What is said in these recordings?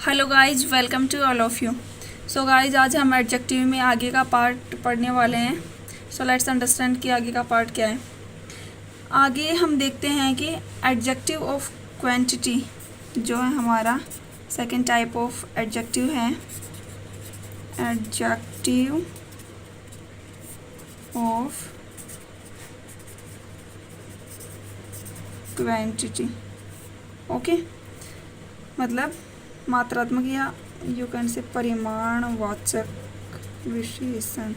Hello guys, welcome to all of you. So guys, आज हम adjective में आगे का पार्ट पढ़ने वाले हैं। सो लेट्स अंडरस्टैंड कि आगे का पार्ट क्या है। आगे हम देखते हैं कि एडजेक्टिव ऑफ क्वांटिटी जो है हमारा सेकंड टाइप ऑफ एडजेक्टिव है। एडजेक्टिव ऑफ क्वांटिटी, ओके, मतलब मात्रात्मक या यू कैन से परिमाणवाचक विशेषण।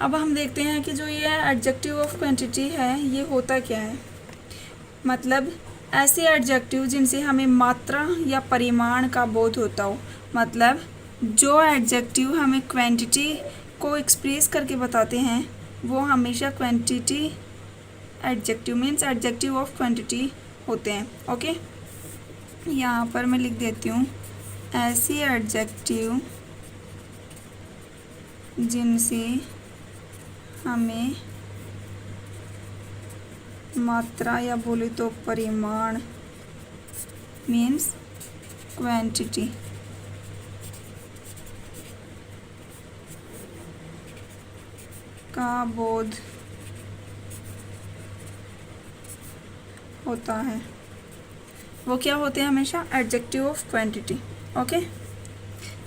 अब हम देखते हैं कि जो ये एडजेक्टिव ऑफ क्वांटिटी है ये होता क्या है। मतलब ऐसे एडजेक्टिव जिनसे हमें मात्रा या परिमाण का बोध होता हो। मतलब जो एडजेक्टिव हमें क्वांटिटी को एक्सप्रेस करके बताते हैं वो हमेशा quantity adjective means adjective of quantity होते हैं। ओके, यहाँ पर मैं लिख देती हूँ ऐसी एडजेक्टिव जिनसे हमें मात्रा या बोले तो परिमाण मीन्स क्वांटिटी का बोध होता है, वो क्या होते हैं हमेशा एडजेक्टिव ऑफ क्वांटिटी। ओके,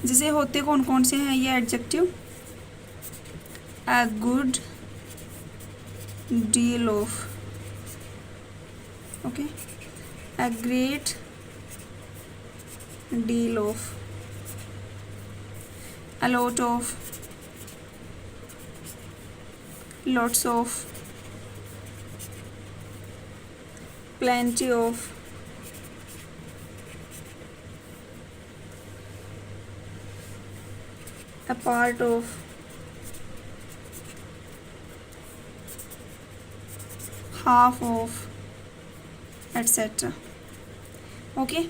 जिसे होते कौन कौन से हैं ये adjective. A good deal of, okay, a great deal of, a lot of, lots of, plenty of, a part of, half of, etc. Okay,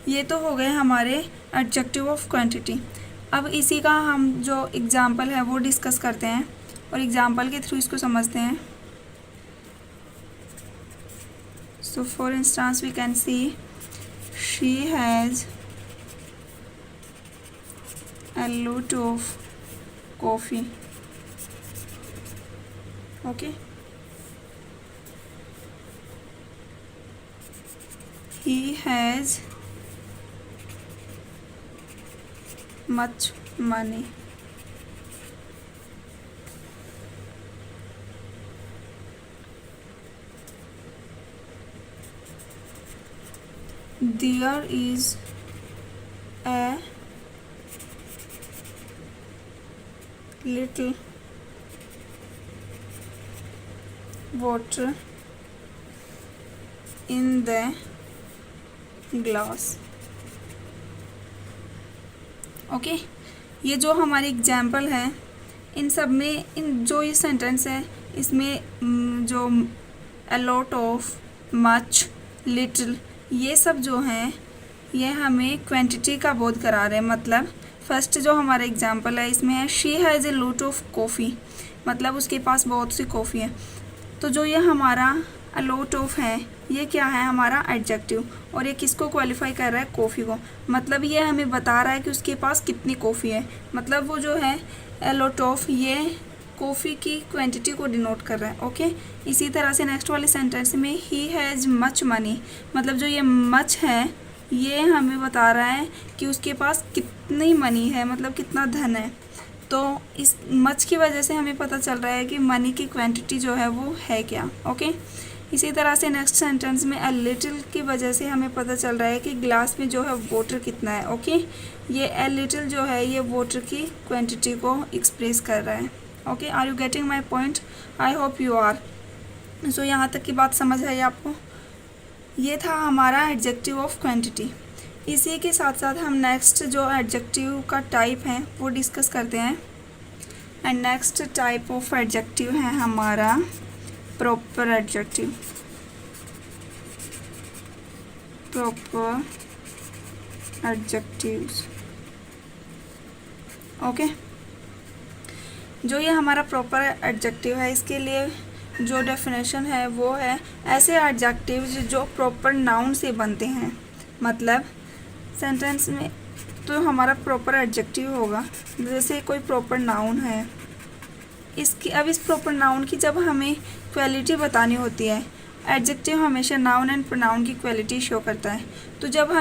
ये तो हो गए हमारे एडजेक्टिव ऑफ क्वांटिटी। अब इसी का हम जो एग्जाम्पल है वो डिस्कस करते हैं और एग्जाम्पल के थ्रू इसको समझते हैं। So for instance we can see she has a lot of coffee, okay, he has much money, there is a little water in the glass। Okay, ये जो हमारी एग्जाम्पल है इन सब में इन जो ये सेंटेंस है इसमें जो a lot of, much, little ये सब जो हैं ये हमें क्वांटिटी का बोध करा रहे हैं। मतलब फर्स्ट जो हमारा एग्जाम्पल है इसमें है she has a lot of coffee, मतलब उसके पास बहुत सी कॉफ़ी है। तो जो ये हमारा अ लॉट ऑफ है ये क्या है हमारा एडजेक्टिव, और ये किसको क्वालिफाई कर रहा है, कॉफ़ी को। मतलब ये हमें बता रहा है कि उसके पास कितनी कॉफ़ी है। मतलब वो जो है अ लॉट ऑफ ये कॉफ़ी की क्वांटिटी को डिनोट कर रहा है। ओके, इसी तरह से नेक्स्ट वाले सेंटेंस में ही हैज़ मच मनी, मतलब जो ये मच है ये हमें बता रहा है कि उसके पास कितनी मनी है, मतलब कितना धन है। तो इस मच की वजह से हमें पता चल रहा है कि मनी की क्वांटिटी जो है वो है क्या। ओके, इसी तरह से नेक्स्ट सेंटेंस में अ लिटिल की वजह से हमें पता चल रहा है कि ग्लास में जो है वाटर कितना है। ओके, ये अ लिटिल जो है ये वाटर की क्वांटिटी को एक्सप्रेस कर रहा है। Okay, are you getting my point? I hope you are. So यहाँ तक की बात समझ आई आपको। ये था हमारा एडजेक्टिव ऑफ क्वांटिटी। इसी के साथ साथ हम नेक्स्ट जो एडजेक्टिव का टाइप है वो डिस्कस करते हैं। And next type of adjective है हमारा proper adjective. Proper adjectives, okay. जो ये हमारा प्रॉपर एडजेक्टिव है इसके लिए जो डेफिनेशन है वो है ऐसे एडजेक्टिव्स जो प्रॉपर नाउन से बनते हैं। मतलब सेंटेंस में तो हमारा प्रॉपर एडजेक्टिव होगा। जैसे कोई प्रॉपर नाउन है, इसकी अब इस प्रॉपर नाउन की जब हमें क्वालिटी बतानी होती है, एडजेक्टिव हमेशा नाउन एंड प्रोनाउन की क्वालिटी शो करता है। तो जब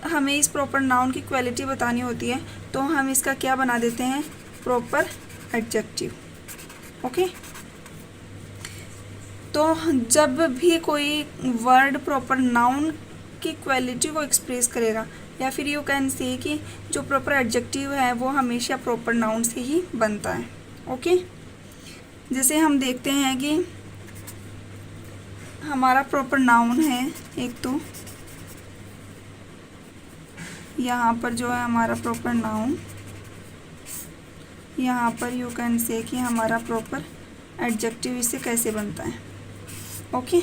हमें इस प्रॉपर नाउन की क्वालिटी बतानी होती है तो हम इसका क्या बना देते हैं, प्रॉपर एडजेक्टिव। ओके, तो जब भी कोई वर्ड प्रॉपर नाउन की क्वालिटी को एक्सप्रेस करेगा, या फिर यू कैन से कि जो प्रॉपर एडजेक्टिव है वो हमेशा प्रॉपर नाउन से ही बनता है। ओके, जैसे हम देखते हैं कि हमारा प्रॉपर नाउन है एक, तो यहाँ पर जो है हमारा प्रॉपर नाउन, यहाँ पर यू कैन से कि हमारा प्रॉपर एडजेक्टिव इससे कैसे बनता है। ओके,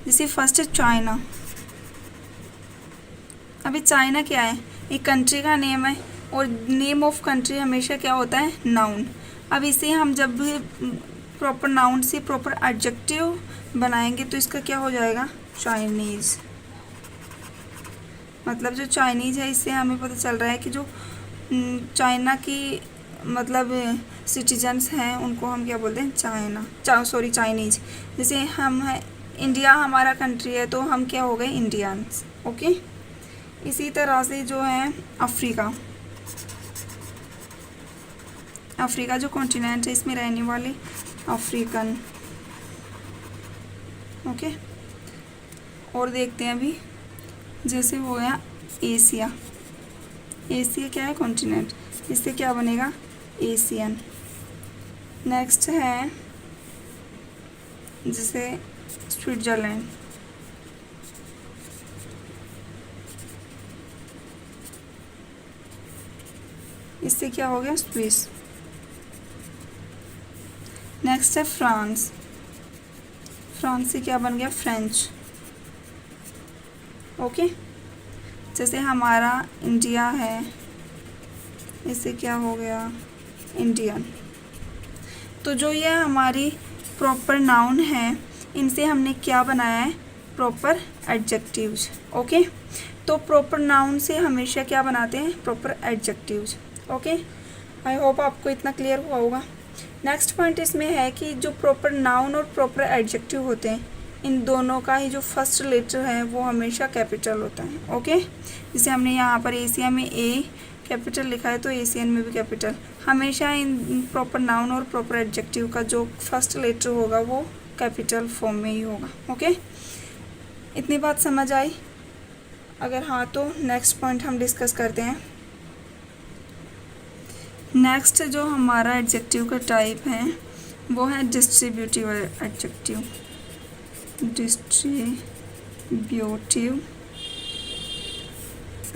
जैसे फर्स्ट है चाइना। अभी चाइना क्या है, एक कंट्री का नेम है और नेम ऑफ कंट्री हमेशा क्या होता है, नाउन। अब इसे हम जब भी प्रॉपर नाउन से प्रॉपर एडजेक्टिव बनाएंगे तो इसका क्या हो जाएगा, चाइनीज़। मतलब जो चाइनीज़ है इससे हमें पता चल रहा है कि जो चाइना की मतलब सिटीजन्स हैं उनको हम क्या बोलते हैं, चाइनीज़। जैसे हम है इंडिया, हमारा कंट्री है तो हम क्या हो गए, इंडियंस। ओके, इसी तरह से जो है अफ्रीका जो कॉन्टिनेंट है इसमें रहने वाले अफ्रीकन। ओके, और देखते हैं अभी, जैसे हो गया एशिया क्या है, कॉन्टिनेंट, इससे क्या बनेगा, एशियन। नेक्स्ट है जैसे स्विट्ज़रलैंड, इससे क्या हो गया, स्विस। नेक्स्ट है फ्रांस से क्या बन गया, फ्रेंच। ओके, जैसे हमारा इंडिया है, इससे क्या हो गया, इंडियन। तो जो ये हमारी प्रॉपर नाउन है इनसे हमने क्या बनाया है, प्रॉपर एडजेक्टिव्स। ओके, तो प्रॉपर नाउन से हमेशा क्या बनाते हैं, proper adjectives. Okay, I hope आपको इतना क्लियर हुआ होगा। नेक्स्ट पॉइंट इसमें है कि जो प्रॉपर नाउन और प्रॉपर एडजेक्टिव होते हैं इन दोनों का ही जो फर्स्ट लेटर है वो हमेशा कैपिटल होता है। ओके, जैसे हमने यहाँ पर एशिया में ए कैपिटल लिखा है तो एशियन में भी कैपिटल। हमेशा इन प्रॉपर नाउन और प्रॉपर एडजेक्टिव का जो फर्स्ट लेटर होगा वो कैपिटल फॉर्म में ही होगा। ओके, इतनी बात समझ आई? अगर हाँ तो नेक्स्ट पॉइंट हम डिस्कस करते हैं। नेक्स्ट जो हमारा एडजेक्टिव का टाइप है वो है डिस्ट्रीब्यूटिव एडजेक्टिव। डिस्ट्रीब्यूटिव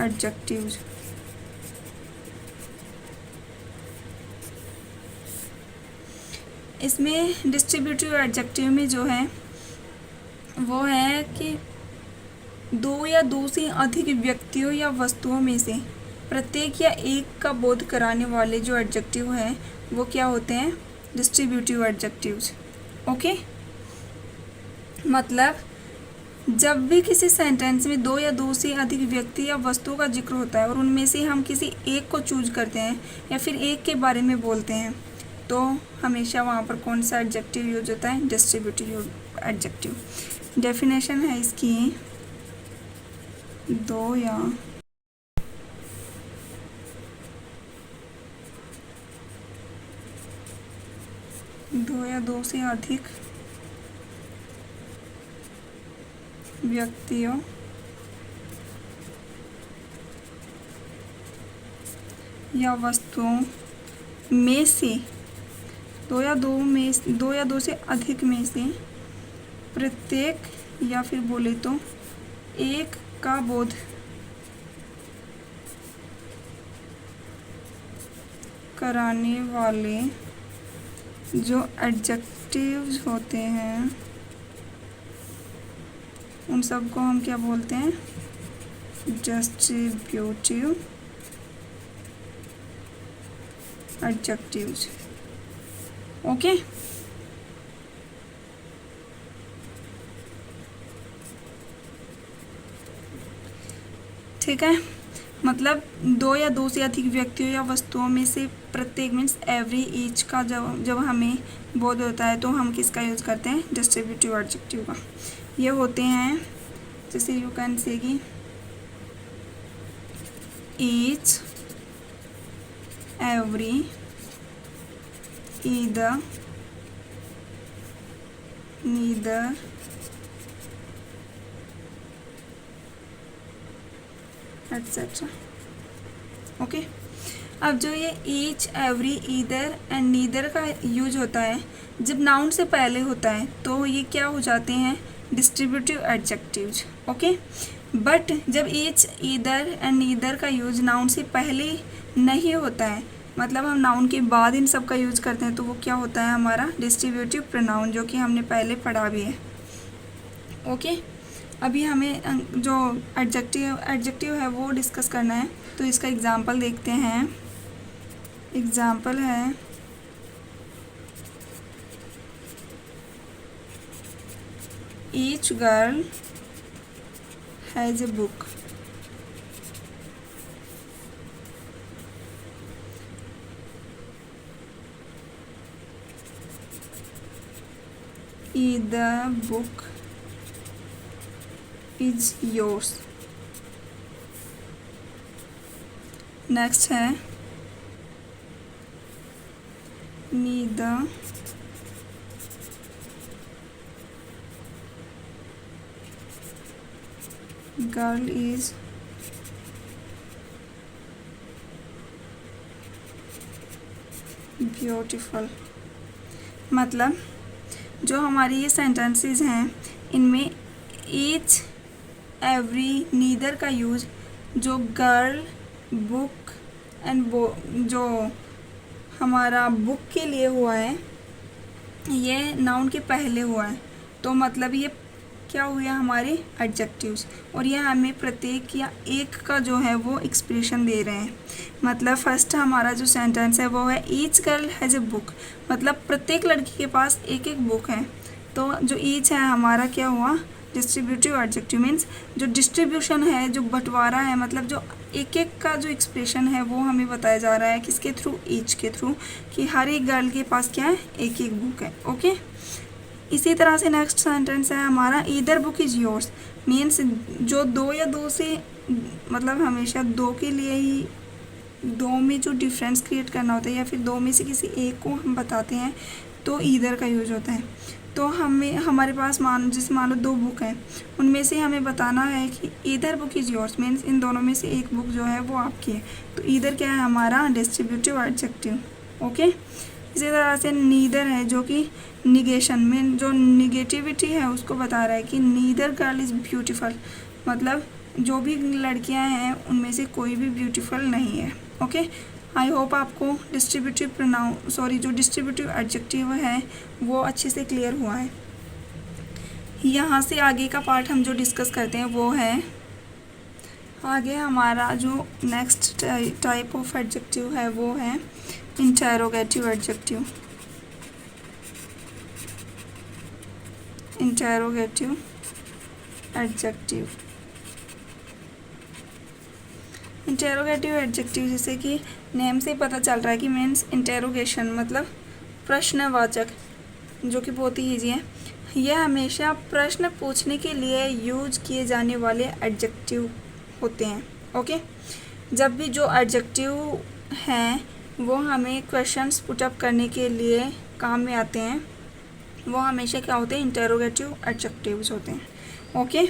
एडजेक्टिव, इसमें डिस्ट्रीब्यूटिव एडजेक्टिव में जो है वो है कि दो या दो से अधिक व्यक्तियों या वस्तुओं में से प्रत्येक या एक का बोध कराने वाले जो एडजेक्टिव हैं वो क्या होते हैं, डिस्ट्रीब्यूटिव एडजेक्टिव्स। ओके, मतलब जब भी किसी सेंटेंस में दो या दो से अधिक व्यक्ति या वस्तुओं का जिक्र होता है और उनमें से हम किसी एक को चूज करते हैं या फिर एक के बारे में बोलते हैं तो हमेशा वहाँ पर कौन सा एडजेक्टिव यूज होता है, डिस्ट्रीब्यूटिव एडजेक्टिव। डेफिनेशन है इसकी, दो या दो से अधिक व्यक्तियों या वस्तुओं में से दो या दो से अधिक में से प्रत्येक या फिर बोले तो एक का बोध कराने वाले जो एडजेक्टिव्स होते हैं उन सबको हम क्या बोलते हैं, डिस्ट्रीब्यूटिव एडजेक्टिव्स। ओके, ठीक है, मतलब दो या दो से अधिक व्यक्तियों या वस्तुओं में से प्रत्येक मीन्स एवरी ईच का जब हमें बोध होता है तो हम किसका यूज़ करते हैं, डिस्ट्रीब्यूटिव एडजेक्टिव का। ये होते हैं जैसे यू कैन से कि each, every, either, neither, etcetera. Okay, अब जो ये each, every, either and neither का यूज होता है जब नाउन से पहले होता है तो ये क्या हो जाते हैं, डिस्ट्रीब्यूटिव एडजेक्टिव्स। ओके, बट जब ईच, ईदर एंड नीदर का यूज नाउन से पहले नहीं होता है, मतलब हम नाउन के बाद इन सब का यूज करते हैं, तो वो क्या होता है हमारा डिस्ट्रीब्यूटिव प्रोनाउन, जो कि हमने पहले पढ़ा भी है। ओके, अभी हमें जो एडजेक्टिव है वो डिस्कस करना है, तो इसका एग्जांपल देखते हैं। एग्जांपल है each girl has a book. The book is yours। Next है neither girl is beautiful। मतलब जो हमारी ये सेंटेंसेस हैं इनमें ईच, एवरी, नीदर का यूज जो गर्ल, बुक एंड जो हमारा बुक के लिए हुआ है ये नाउन के पहले हुआ है, तो मतलब ये क्या हुआ हमारे एडजेक्टिव्स, और ये हमें प्रत्येक या एक का जो है वो एक्सप्रेशन दे रहे हैं। मतलब फर्स्ट हमारा जो सेंटेंस है वो है each girl has a book, मतलब प्रत्येक लड़की के पास एक एक बुक है, तो जो ईच है हमारा क्या हुआ, डिस्ट्रीब्यूटिव एडजेक्टिव। मीन्स जो डिस्ट्रीब्यूशन है, जो बंटवारा है, मतलब जो एक एक का जो एक्सप्रेशन है वो हमें बताया जा रहा है किसके थ्रू, ईच के थ्रू, कि हर एक गर्ल के पास क्या है, एक एक बुक है। ओके, इसी तरह से नेक्स्ट सेंटेंस है हमारा either book is yours. Means जो दो या दो से, मतलब हमेशा दो के लिए ही, दो में जो डिफरेंस क्रिएट करना होता है या फिर दो में से किसी एक को हम बताते हैं तो ईदर का यूज होता है। तो हमारे पास मान लो दो बुक हैं, उनमें से हमें बताना है कि either book is yours, means in दोनों में से एक बुक जो है वो आपकी है, तो ईदर क्या है हमारा डिस्ट्रीब्यूटिव एडजेक्टिव। ओके, इसी तरह से नीदर है जो कि निगेशन में जो निगेटिविटी है उसको बता रहा है कि नीदर गर्ल इज़ ब्यूटीफुल, मतलब जो भी लड़कियां हैं उनमें से कोई भी ब्यूटीफुल नहीं है। ओके, आई होप आपको जो डिस्ट्रीब्यूटिव एडजेक्टिव है वो अच्छे से क्लियर हुआ है। यहाँ से आगे का पार्ट हम जो डिस्कस करते हैं वो है, आगे हमारा जो नेक्स्ट टाइप ऑफ एडजेक्टिव है वो है interrogative adjective. Interrogative adjective, interrogative adjective जैसे कि नेम से पता चल रहा है कि मीन्स इंटेरोगेशन मतलब प्रश्नवाचक, जो कि बहुत ही ईजी है। यह हमेशा प्रश्न पूछने के लिए यूज किए जाने वाले एडजेक्टिव होते हैं। ओके, जब भी जो एडजेक्टिव हैं वो हमें क्वेश्चंस पुटअप करने के लिए काम में आते हैं, वो हमेशा क्या होते हैं, इंटेरोगेटिव एडजेक्टिव्स होते हैं। ओके,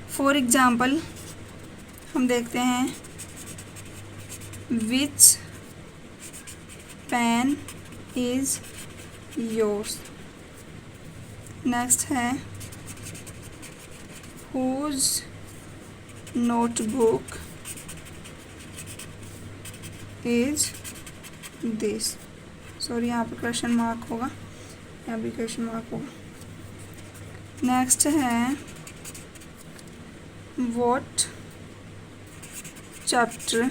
फॉर एग्जांपल हम देखते हैं which pen is yours. Next है whose notebook is this. Sorry, यहाँ पे क्वेश्चन मार्क होगा, यहाँ भी क्वेश्चन मार्क होगा। नेक्स्ट है what chapter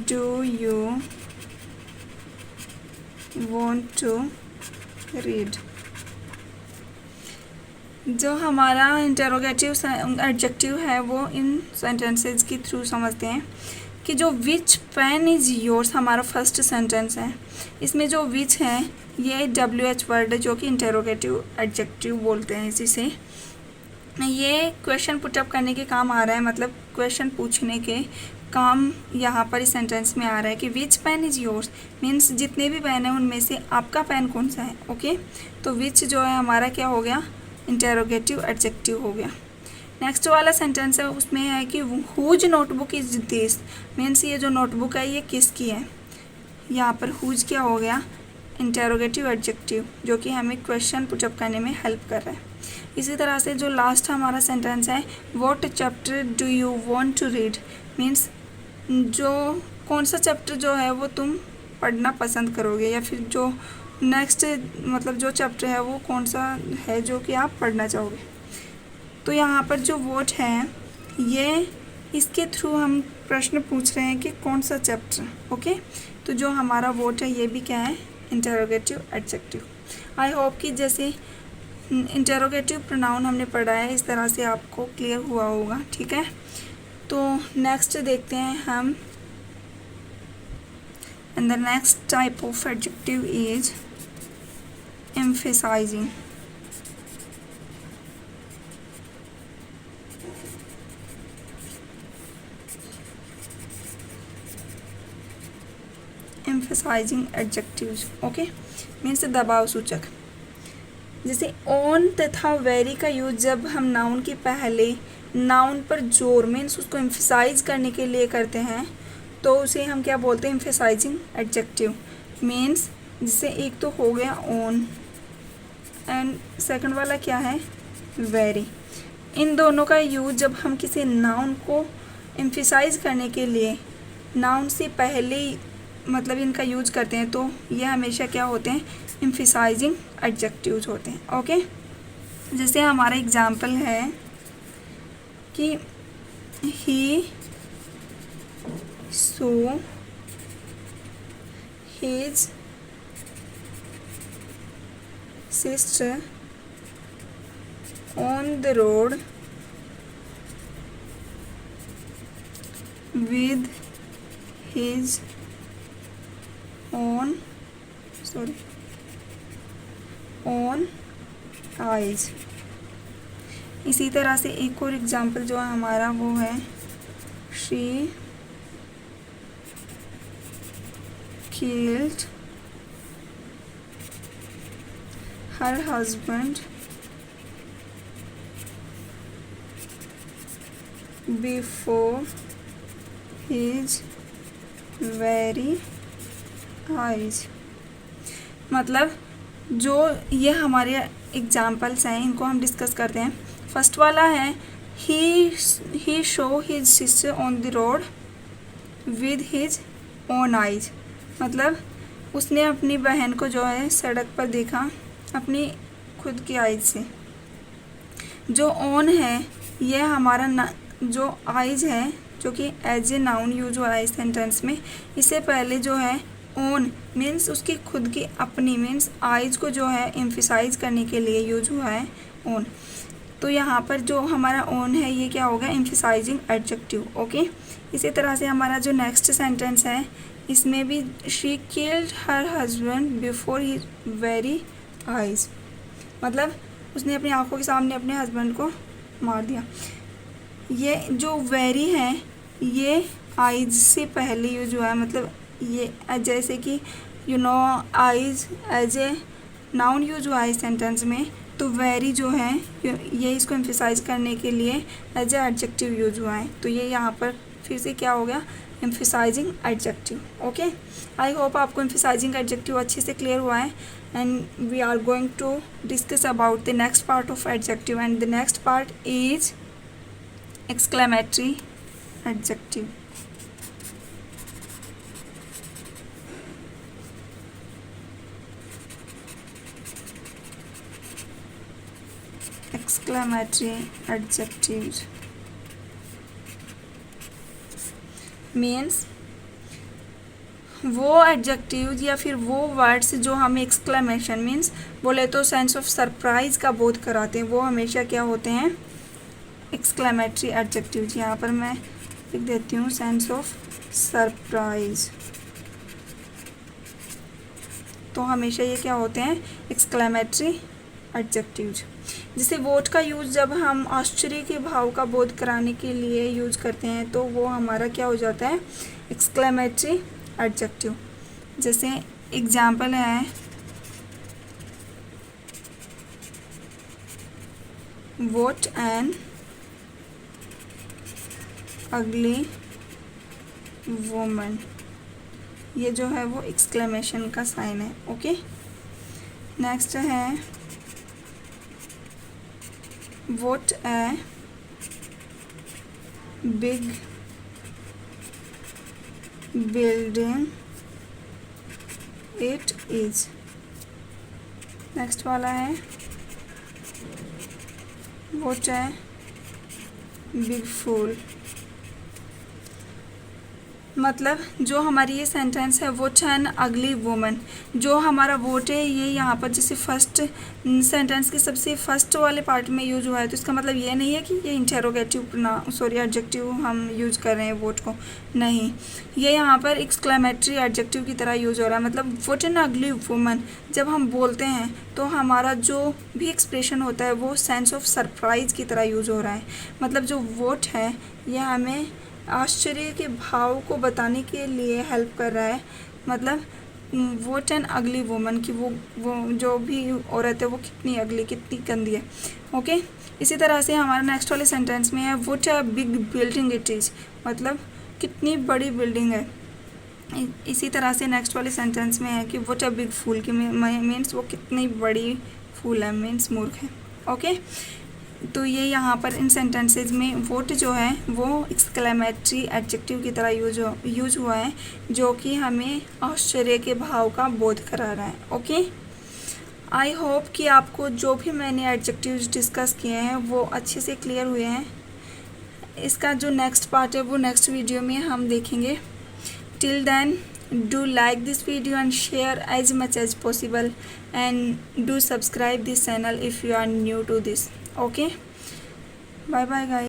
do you want to read. जो हमारा इंटरोगेटिव एडजेक्टिव है वो इन सेंटेंसेस के थ्रू समझते हैं कि जो विच पेन इज़ योर्स हमारा फर्स्ट सेंटेंस है, इसमें जो विच है ये WH वर्ड है जो कि इंटरोगेटिव एडजेक्टिव बोलते हैं इसी से। ये क्वेश्चन पुटअप करने के काम आ रहा है, मतलब क्वेश्चन पूछने के काम यहाँ पर इस सेंटेंस में आ रहा है कि विच पेन इज़ योर्स मीन्स जितने भी पेन हैं उनमें से आपका पेन कौन सा है। ओके, तो विच जो है हमारा क्या हो गया, इंटरोगेटिव एडजेक्टिव हो गया। नेक्स्ट वाला सेंटेंस है उसमें है कि whose notebook is this means ये जो नोटबुक है ये किसकी है। यहाँ पर हुज क्या हो गया, इंटरोगेटिव एडजेक्टिव जो कि हमें क्वेश्चन पुटअप करने में हेल्प कर रहा है। इसी तरह से जो लास्ट हमारा सेंटेंस है what chapter do you want to read means जो कौन सा चैप्टर जो है वो तुम पढ़ना पसंद करोगे, या फिर जो नेक्स्ट मतलब जो चैप्टर है वो कौन सा है जो कि आप पढ़ना चाहोगे। तो यहाँ पर जो वोट है ये इसके थ्रू हम प्रश्न पूछ रहे हैं कि कौन सा चैप्टर। ओके, तो जो हमारा वोट है ये भी क्या है, इंटरोगेटिव एडजेक्टिव। आई होप कि जैसे इंटरोगेटिव प्रोनाउन हमने पढ़ा है इस तरह से आपको क्लियर हुआ होगा। ठीक है, तो नेक्स्ट देखते हैं हम। And the next type of adjective is emphasizing। emphasizing adjectives okay means दबाव सूचक। जैसे ऑन तथा वेरी का यूज जब हम नाउन के पहले नाउन पर जोर मीन्स उसको एम्फेसाइज करने के लिए करते हैं तो उसे हम क्या बोलते हैं, एम्फेसाइजिंग एडजेक्टिव। मीन्स जिससे एक तो हो गया ऑन एंड सेकंड वाला क्या है, वेरी। इन दोनों का यूज जब हम किसी नाउन को एम्फेसाइज करने के लिए नाउन से पहले मतलब इनका यूज करते हैं तो ये हमेशा क्या होते हैं, एम्फेसाइजिंग एडजेक्टिव्स होते हैं। ओके, जैसे हमारा एग्जाम्पल है कि he saw his sister on the road with his own eyes। इसी तरह से एक और एग्जाम्पल जो है हमारा वो है she killed her husband before his very eyes। मतलब जो ये हमारे एग्जाम्पल्स हैं इनको हम डिस्कस करते हैं। फर्स्ट वाला है he show his sister on the road with his own eyes. मतलब उसने अपनी बहन को जो है सड़क पर देखा अपनी खुद की आइज से। जो ऑन है ये हमारा जो आइज है जो कि एज ए नाउन यूज हुआ है इस सेंटेंस में। इससे पहले जो है ओन मीन्स उसकी खुद की अपनी मीन्स आइज को जो है एम्फेसाइज करने के लिए यूज हुआ है ओन। तो यहाँ पर जो हमारा ओन है ये क्या होगा, एम्फेसाइजिंग एडजेक्टिव। ओके, इसी तरह से हमारा जो नेक्स्ट सेंटेंस है इसमें भी she killed her husband before his very eyes. मतलब उसने अपनी आंखों के सामने अपने हस्बैंड को मार दिया। ये जो वेरी है ये आइज से पहले यूज हुआ है। मतलब ये जैसे कि eyes as a noun use हुआ है इस सेंटेंस में, तो वेरी जो है ये इसको एम्फेसाइज करने के लिए एज ए एडजेक्टिव यूज हुआ है। तो ये यहाँ पर फिर से क्या हो गया, emphasising adjective. Okay, I hope आपको एम्फेसाइजिंग एडजेक्टिव अच्छे से क्लियर हुआ है। And we are going to discuss about the next part of adjective and the next part is exclamatory adjective. exclamatory adjectives means वो एडजेक्टिव्स या फिर वो words जो हमें एक्सक्लेमेशन मीन्स बोले तो सेंस ऑफ सरप्राइज का बोध कराते हैं, वो हमेशा क्या होते हैं, एक्सक्लेमेटरी एडजेक्टिव्स। यहाँ पर मैं लिख देती हूँ सेंस ऑफ सरप्राइज, तो हमेशा ये क्या होते हैं, एक्सक्लेमेटरी एडजेक्टिव्स। जैसे वोट का यूज़ जब हम आश्चर्य के भाव का बोध कराने के लिए यूज करते हैं तो वो हमारा क्या हो जाता है, एक्सक्लेमेटरी एडजेक्टिव। जैसे एग्जाम्पल है, वोट एन अगली वुमन, ये जो है वो एक्सक्लेमेशन का साइन है। ओके, नेक्स्ट है vote a big building it is. Next वाला है वोट ए बिग फूल। मतलब जो हमारी ये सेंटेंस है वोट एन अगली वुमन, जो हमारा वोट है ये यहाँ पर जैसे फर्स्ट सेंटेंस के सबसे फर्स्ट वाले पार्ट में यूज हुआ है, तो इसका मतलब ये नहीं है कि ये इंटेरोगेटिव एडजेक्टिव हम यूज कर रहे हैं वोट को, नहीं, ये यहाँ पर एक्सक्लेमेटरी एडजेक्टिव की तरह यूज हो रहा है। मतलब वोट एन अगली वुमन जब हम बोलते हैं तो हमारा जो भी एक्सप्रेशन होता है वो सेंस ऑफ सरप्राइज की तरह यूज हो रहा है। मतलब जो वोट है ये हमें आश्चर्य के भाव को बताने के लिए हेल्प कर रहा है। मतलब वोट एन अगली वुमन की वो जो भी औरत है वो कितनी अगली, कितनी गंदी है। ओके, इसी तरह से हमारा नेक्स्ट वाले सेंटेंस में है vote a big building it is, मतलब कितनी बड़ी बिल्डिंग है। इसी तरह से नेक्स्ट वाले सेंटेंस में है कि वोट अ बिग फूल, की मीन्स वो कितनी बड़ी फूल है, मीन्स मूर्ख है। ओके, तो ये यहाँ पर इन सेंटेंसेज में वोट जो है वो एक्सक्लेमेटरी एडजेक्टिव की तरह यूज हुआ है, जो कि हमें आश्चर्य के भाव का बोध करा रहा है। ओके, आई होप कि आपको जो भी मैंने एडजेक्टिव्स डिस्कस किए हैं वो अच्छे से क्लियर हुए हैं। इसका जो नेक्स्ट पार्ट है वो नेक्स्ट वीडियो में हम देखेंगे। Till then, do like this video and share as much as possible, and do subscribe this channel if you are new to this. Okay, bye bye guys.